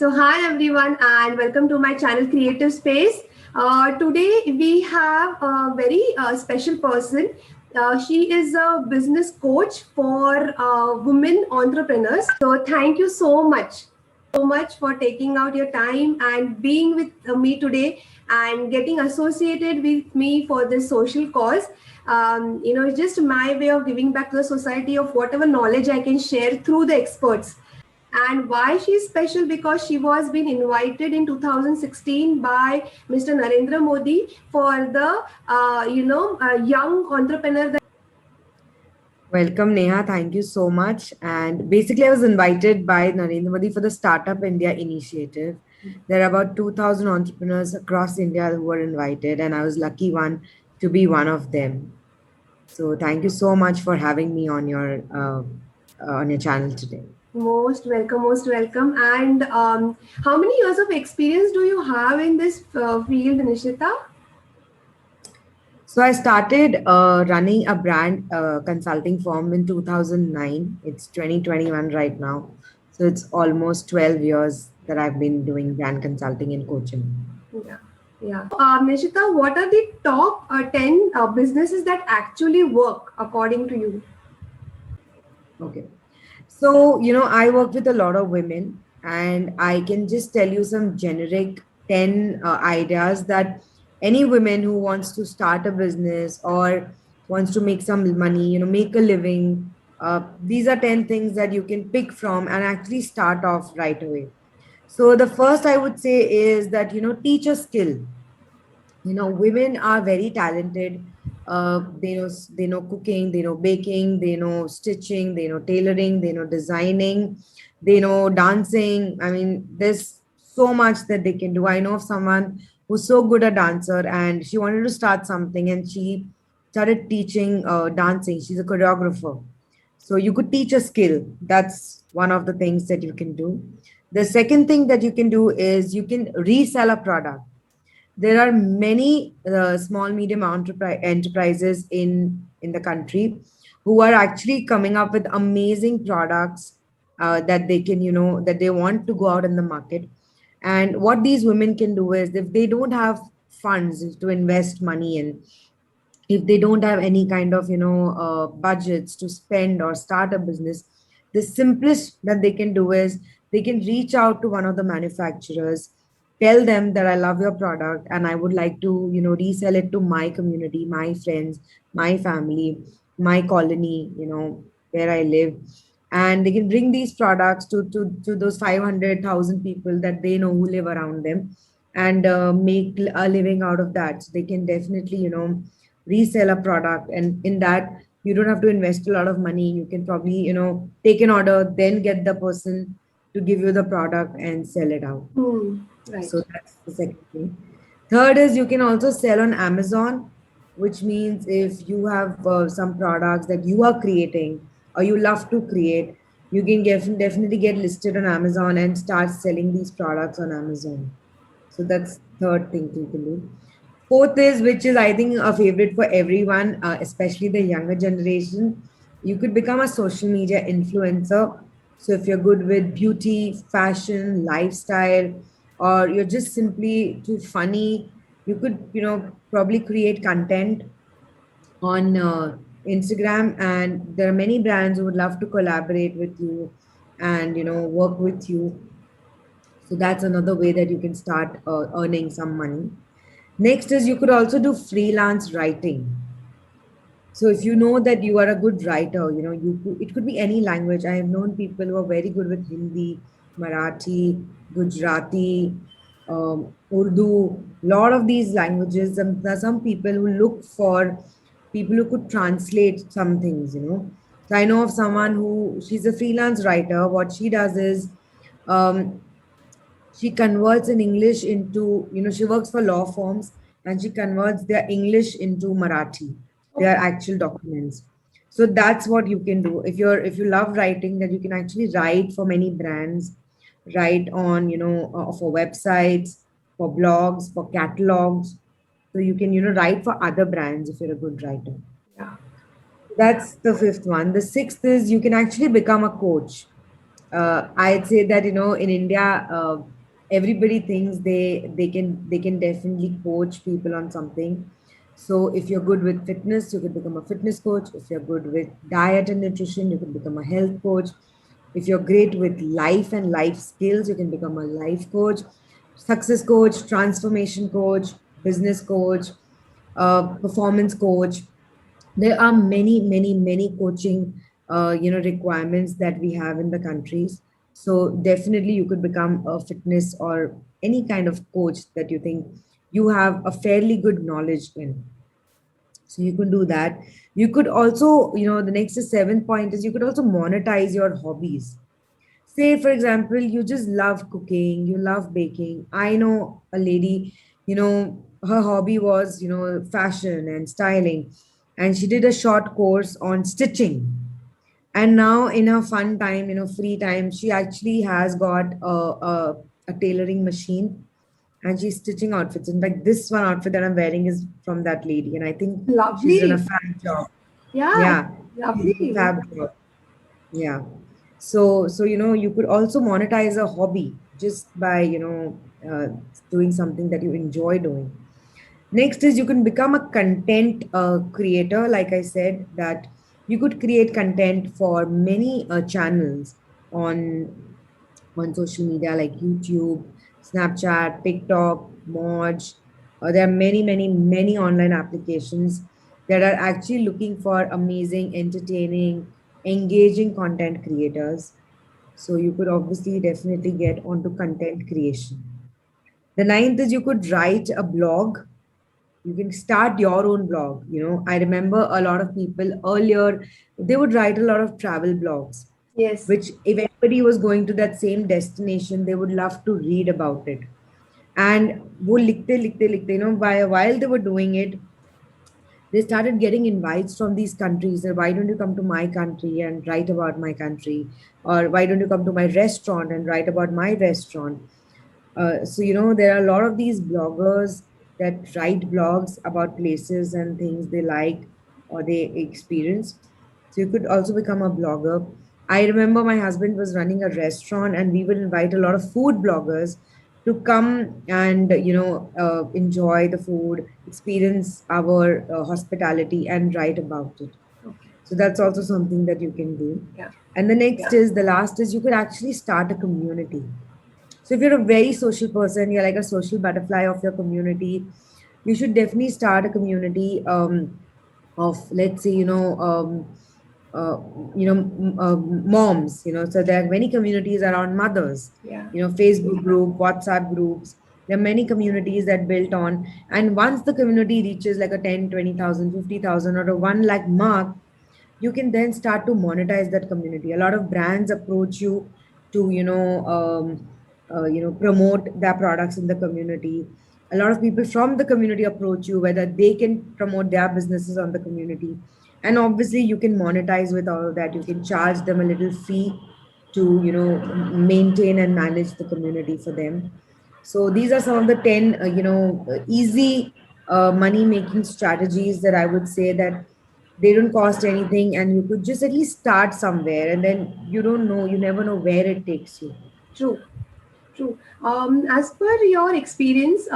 So, hi everyone, and welcome to my channel Creative Space. Today we have a very special person. She is a business coach for women entrepreneurs. So, thank you so much for taking out your time and being with me today and getting associated with me for this social cause. It's just my way of giving back to the society of whatever knowledge I can share through the experts. And why she's special? Because she was been invited in 2016 by Mr. Narendra Modi for the young entrepreneur. Welcome, Neha. Thank you so much. And basically, I was invited by Narendra Modi for the Startup India initiative. There are about 2,000 entrepreneurs across India who were invited, and I was lucky one to be one of them. So, thank you so much for having me on your channel today. Most welcome, most welcome. And how many years of experience do you have in this field, Nishita? So, I started running a brand consulting firm in 2009. It's 2021 right now. So, it's almost 12 years that I've been doing brand consulting and coaching. Yeah. Yeah. Nishita, what are the top 10 businesses that actually work according to you? Okay. So, I work with a lot of women, and I can just tell you some generic 10 ideas that any woman who wants to start a business or wants to make some money, make a living. These are 10 things that you can pick from and actually start off right away. So, the first I would say is that, teach a skill. Women are very talented. They know cooking, they know baking, they know stitching, they know tailoring, they know designing, they know dancing. I mean, there's so much that they can do. I know of someone who's so good a dancer, and she wanted to start something, and she started teaching dancing. She's a choreographer. So you could teach a skill. That's one of the things that you can do. The second thing that you can do is you can resell a product. There are many small medium enterprises in the country who are actually coming up with amazing products that they can, that they want to go out in the market. And what these women can do is, if they don't have funds to invest money in, if they don't have any kind of budgets to spend or start a business, the simplest that they can do is they can reach out to one of the manufacturers, tell them that I love your product and I would like to resell it to my community, my friends, my family, my colony, where I live. And they can bring these products to those 500,000 people that they know who live around them, and make a living out of that. So they can definitely resell a product, and in that you don't have to invest a lot of money. You can probably take an order, then get the person to give you the product and sell it out. Right. So that's the second thing. Third is you can also sell on Amazon, which means if you have some products that you are creating or you love to create, you can definitely get listed on Amazon and start selling these products on Amazon. So that's third thing you can do. Fourth is, which is I think a favorite for everyone, especially the younger generation, you could become a social media influencer. So if you're good with beauty, fashion, lifestyle, or you're just simply too funny, you could, probably create content on Instagram, and there are many brands who would love to collaborate with you and work with you. So that's another way that you can start earning some money. Next is you could also do freelance writing. So if you know that you are a good writer, it could be any language. I have known people who are very good with Hindi, Marathi, Gujarati, Urdu, lot of these languages. And there are some people who look for people who could translate some things. So I know of someone who, she's a freelance writer. What she does is, um, she converts in English into, she works for law firms, and she converts their English into Marathi, their actual documents. So that's what you can do. If you love writing, that you can actually write for many brands, write on, for websites, for blogs, for catalogs. So you can, write for other brands if you're a good writer. Yeah. That's the fifth one. The sixth is you can actually become a coach. I'd say that in India, everybody thinks they can definitely coach people on something. So if you're good with fitness, you can become a fitness coach. If you're good with diet and nutrition, you can become a health coach. If you're great with life and life skills, you can become a life coach, success coach, transformation coach, business coach, performance coach. There are many coaching requirements that we have in the countries. So definitely you could become a fitness or any kind of coach that you think you have a fairly good knowledge in. So you can do that. You could also, the next seventh point is you could also monetize your hobbies. Say for example, you just love cooking, you love baking. I know a lady, her hobby was fashion and styling, and she did a short course on stitching. And now in her fun time, free time, she actually has got a tailoring machine, and she's stitching outfits. In fact, this one outfit that I'm wearing is from that lady, and I think she's done a Lovely. fab job. Yeah, Yeah, she's done a lovely. fab job. Yeah. So you could also monetize a hobby just by doing something that you enjoy doing. Next is you can become a content creator. Like I said, that you could create content for many channels on on social media like YouTube, Snapchat, TikTok, Moj. There are many online applications that are actually looking for amazing, entertaining, engaging content creators. So you could obviously definitely get onto content creation. The ninth is you could write a blog. You can start your own blog. I remember a lot of people earlier, they would write a lot of travel blogs, Yes. which if anybody was going to that same destination, they would love to read about it. And वो लिखते लिखते लिखते while they were doing it, they started getting invites from these countries that why don't you come to my country and write about my country, or why don't you come to my restaurant and write about my restaurant. So there are a lot of these bloggers that write blogs about places and things they like or they experience. So you could also become a blogger. I remember my husband was running a restaurant, and we would invite a lot of food bloggers to come and enjoy the food, experience our hospitality, and write about it. Okay. So that's also something that you can do. Yeah. And the last is you could actually start a community. So if you're a very social person, you're like a social butterfly of your community, you should definitely start a community of, let's say, uh, moms. So there are many communities around mothers. Yeah. Facebook group, WhatsApp groups. There are many communities that built on, and once the community reaches like a 10, 20,000, 50,000, or a 1 lakh mark, you can then start to monetize that community. A lot of brands approach you to promote their products in the community. A lot of people from the community approach you whether they can promote their businesses on the community, and obviously you can monetize with all of that. You can charge them a little fee to maintain and manage the community for them. So these are some of the 10 easy money making strategies that I would say that they don't cost anything, and you could just at least start somewhere, and then you never know where it takes you. True. True. As per your experience,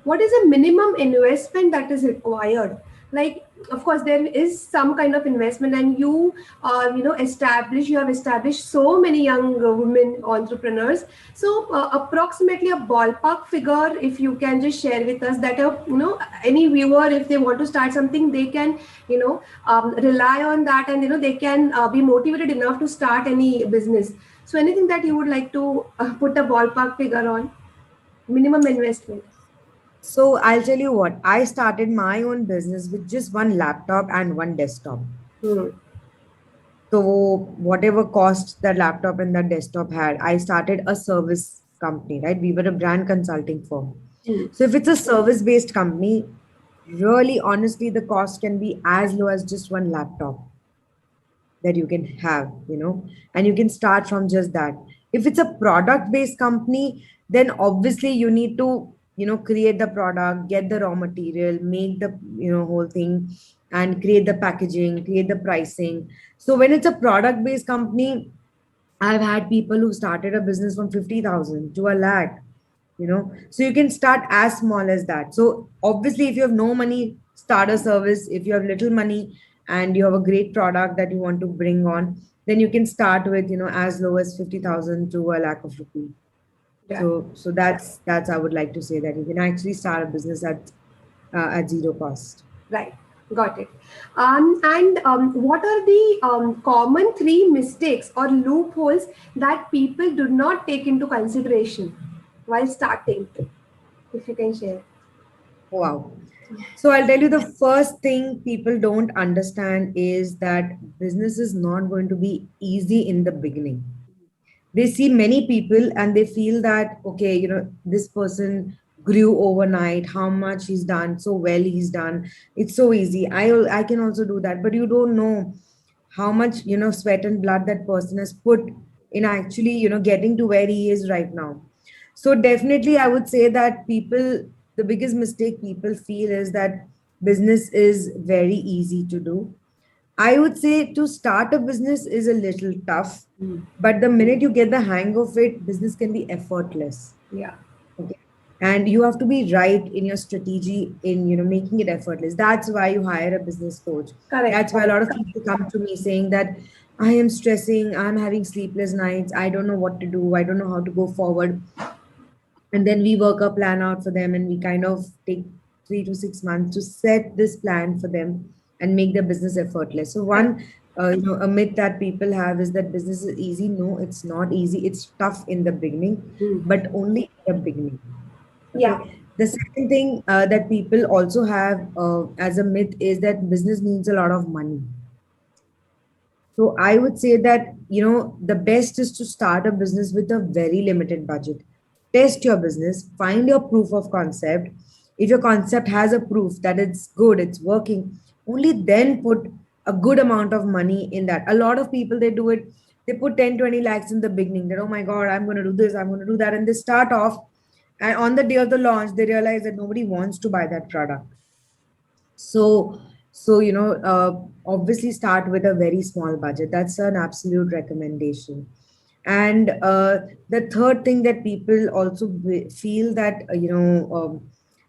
what is a minimum investment that is required? Like, of course, there is some kind of investment, and you have established so many young women entrepreneurs. So, approximately a ballpark figure, if you can just share with us, that any viewer, if they want to start something, they can rely on that, and they can be motivated enough to start any business. So anything that you would like to put a ballpark figure on minimum investment? So I'll tell you what, I started my own business with just one laptop and one desktop. Hmm. So whatever cost that laptop and that desktop had, I started a service company, right? We were a brand consulting firm. Hmm. So if it's a service based company, really honestly, the cost can be as low as just one laptop that you can have, and you can start from just that. If it's a product based company, then obviously you need to, create the product, get the raw material, make the, whole thing, and create the packaging, create the pricing. So when it's a product based company, I've had people who started a business from 50,000 to a lakh, you know. So you can start as small as that. So obviously, if you have no money, start a service. If you have little money and you have a great product that you want to bring on, then you can start with, as low as 50,000 to a lakh of rupees. Yeah. So that's I would like to say that you can actually start a business at zero cost. Right, got it. And what are the common three mistakes or loopholes that people do not take into consideration while starting? If you can share. Wow. So I'll tell you, the first thing people don't understand is that business is not going to be easy in the beginning. They see many people and they feel that, okay, this person grew overnight, how much he's done, so well he's done. It's so easy. I can also do that. But you don't know how much, sweat and blood that person has put in actually, getting to where he is right now. So definitely I would say that the biggest mistake people feel is that business is very easy to do. I would say to start a business is a little tough, Mm. but the minute you get the hang of it, business can be effortless. Yeah, Okay. And you have to be right in your strategy in, making it effortless. That's why you hire a business coach. correct, That's why a correct. lot of people come to me saying that I am stressing, I'm having sleepless nights, I don't know what to do, I don't know how to go forward. And then we work a plan out for them and we kind of take 3 to 6 months to set this plan for them and make their business effortless. So one a myth that people have is that business is easy. No, it's not easy. It's tough in the beginning, Mm. but only in the beginning. Yeah, Okay. The second thing that people also have as a myth is that business needs a lot of money. So I would say that, the best is to start a business with a very limited budget. Test your business, find your proof of concept. If your concept has a proof that it's good, it's working, only then put a good amount of money in that. A lot of people, they do it, they put 10, 20 lakhs in the beginning. That, oh my God, I'm going to do this, I'm going to do that. And they start off. And on the day of the launch, they realize that nobody wants to buy that product. So obviously start with a very small budget. That's an absolute recommendation. And the third thing that people also feel that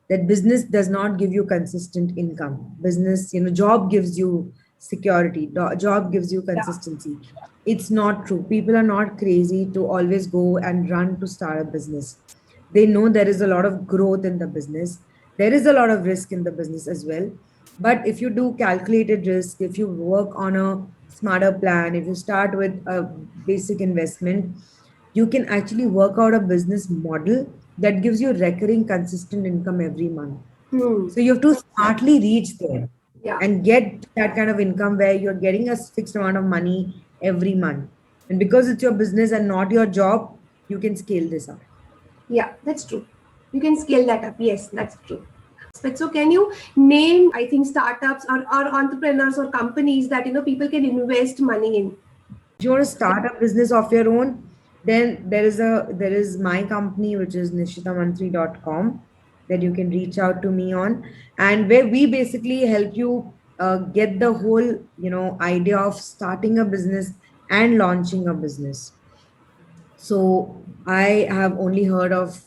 that business does not give you consistent income. Business, job gives you security. Job gives you yeah. consistency. It's not true. People are not crazy to always go and run to start a business. They know there is a lot of growth in the business. There is a lot of risk in the business as well. But if you do calculated risk, if you work on a smarter plan, if you start with a basic investment, you can actually work out a business model that gives you recurring consistent income every month. Hmm. So you have to smartly reach there Yeah, and get that kind of income where you're getting a fixed amount of money every month. And because it's your business and not your job, you can scale this up. yeah, that's true. You can scale that up. Yes, that's true. But so can you name, I think, startups or entrepreneurs or companies that people can invest money in? If you want to start a business of your own, then there is my company, which is nishitamantri.com, that you can reach out to me on, and where we basically help you get the whole idea of starting a business and launching a business. So I have only heard of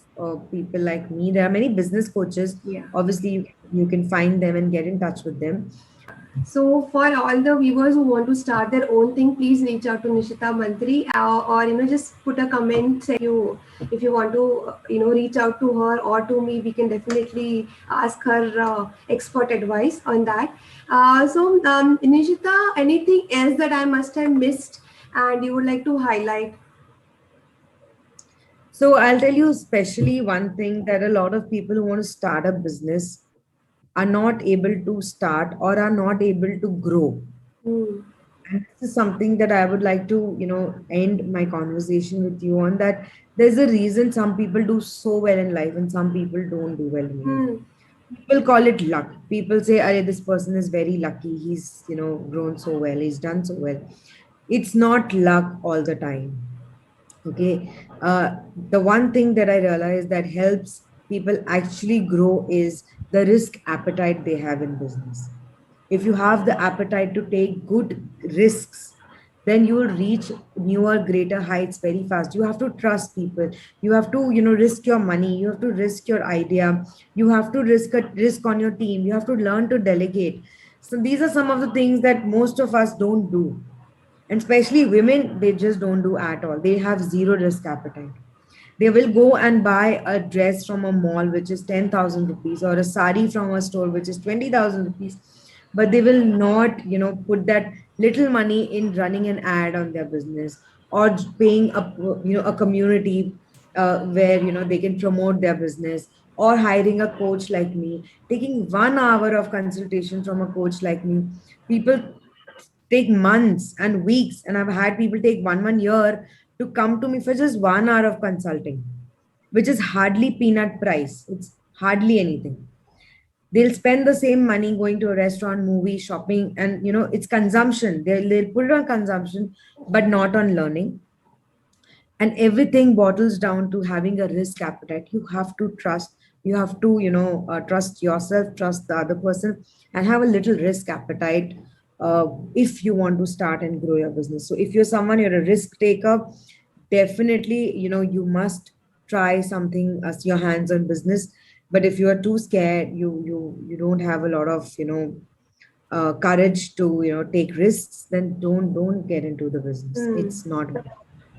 people like me. There are many business coaches. Yeah. Obviously, you can find them and get in touch with them. So for all the viewers who want to start their own thing, please reach out to Nishita Mantri, or just put a comment. Say if you want to reach out to her or to me, we can definitely ask her expert advice on that. So Nishita, anything else that I must have missed and you would like to highlight? So I'll tell you especially one thing, that a lot of people who want to start a business are not able to start or are not able to grow. Hmm. And this is something that I would like to, end my conversation with you on, that there's a reason some people do so well in life and some people don't do well in life. Hmm. People call it luck. People say, "Arey, this person is very lucky. He's, grown so well. He's done so well." It's not luck all the time. Okay. The one thing that I realized that helps people actually grow is the risk appetite they have in business. If you have the appetite to take good risks, then you will reach newer, greater heights very fast. You have to trust people. You have to, risk your money. You have to risk your idea. You have to risk on your team. You have to learn to delegate. So these are some of the things that most of us don't do. And especially women, they just don't do at all. They have zero risk appetite. They will go and buy a dress from a mall which is 10,000 rupees, or a sari from a store which is 20,000 rupees, but they will not, put that little money in running an ad on their business, or paying a community where, they can promote their business, or hiring a coach like me, taking 1 hour of consultation from a coach like me. People take months and weeks, and I've had people take one year to come to me for just 1 hour of consulting, which is hardly peanut price. It's hardly anything. They'll spend the same money going to a restaurant, movie, shopping, and it's consumption. They'll put it on consumption, but not on learning. And everything bottles down to having a risk appetite. You have to trust. You have to trust yourself, trust the other person, and have a little risk appetite uh, if you want to start and grow your business. So if you're someone, you're a risk taker, definitely you must try something as your hands on business. But if you are too scared, you don't have a lot of courage to take risks, then don't get into the business. Hmm. It's not.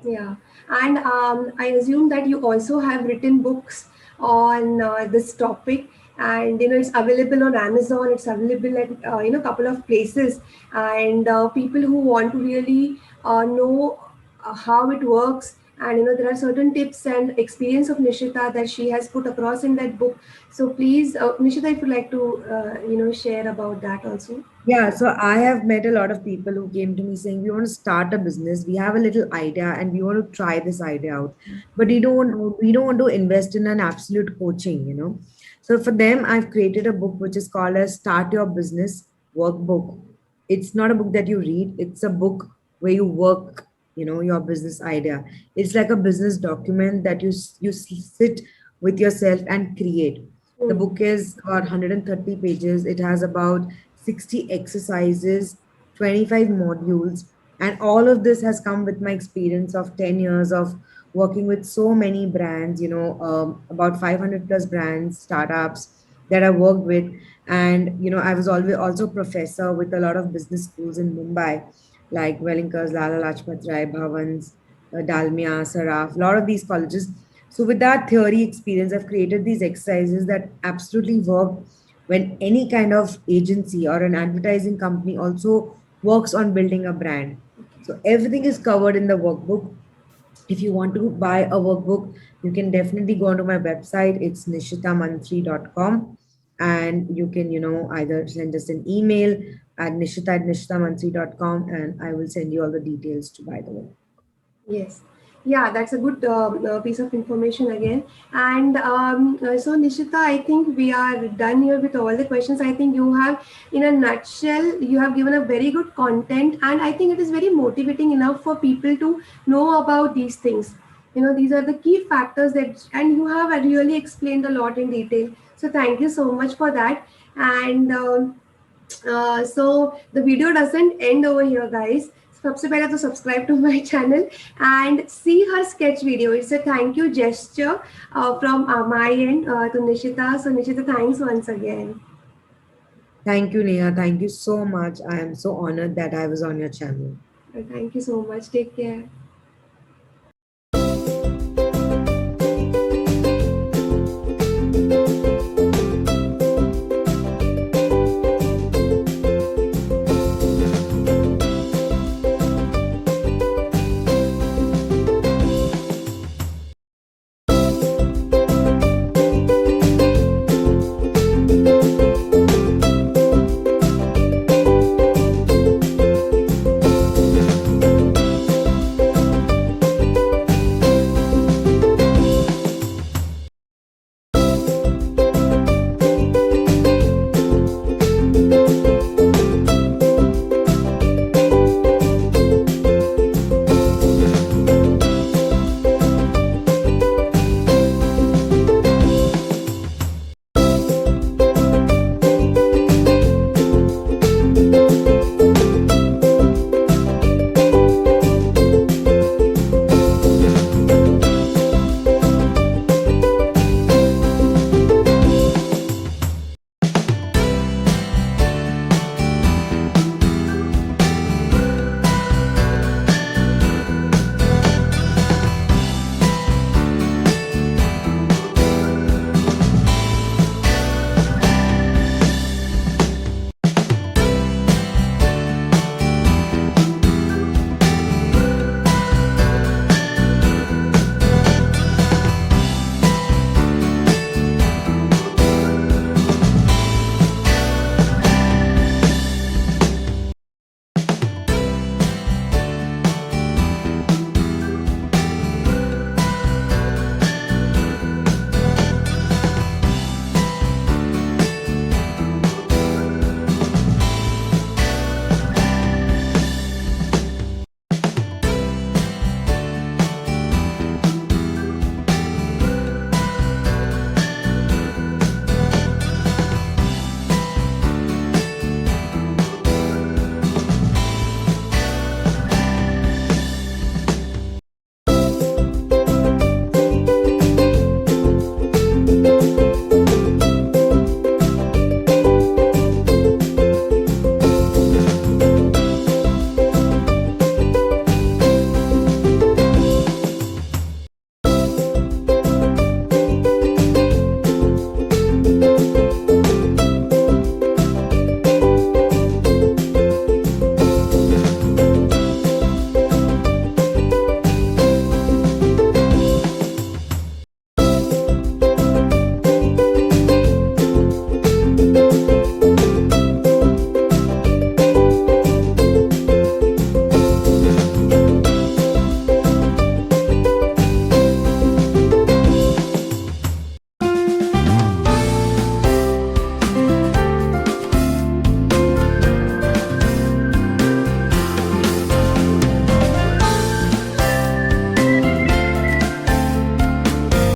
Yeah, and I assume that you also have written books on this topic, and it's available on Amazon. It's available at a couple of places, and people who want to really know how it works, and there are certain tips and experience of Nishita that she has put across in that book. So please, Nishita, if you'd like to share about that also. Yeah, so I have met a lot of people who came to me saying, we want to start a business, we have a little idea and we want to try this idea out. But we don't want to invest in an absolute coaching. So for them, I've created a book which is called as Start Your Business Workbook. It's not a book that you read, it's a book where you work, your business idea. It's like a business document that you sit with yourself and create. The Hmm. book is about 130 pages. It has about 60 exercises, 25 modules, and all of this has come with my experience of 10 years of working with so many brands, about 500 plus brands, startups that I worked with. And, I was always also professor with a lot of business schools in Mumbai, like Wellingkers, Lala Lajpat Rai, Bhavans, Dalmia, Saraf, a lot of these colleges. So with that theory experience, I've created these exercises that absolutely work when any kind of agency or an advertising company also works on building a brand. So everything is covered in the workbook. If you want to buy a workbook, you can definitely go onto my website. It's nishitamanthri.com, and you can, either send us an email at nishita@nishitamanthri.com, and I will send you all the details to buy the workbook. Yes. Yeah, that's a good piece of information again. And so, Nishita, I think we are done here with all the questions. I think you have, in a nutshell, you have given a very good content, and I think it is very motivating enough for people to know about these things. These are the key factors that, and you have really explained a lot in detail. So, thank you so much for that. And so the video doesn't end over here, guys. सबसे पहले तो subscribe to my channel and see her sketch video. It's a thank you gesture from my end to Nishita. So Nishita, thanks once again. Thank you, Neha. Thank you so much. I am so honored that I was on your channel. Thank you so much. Take care.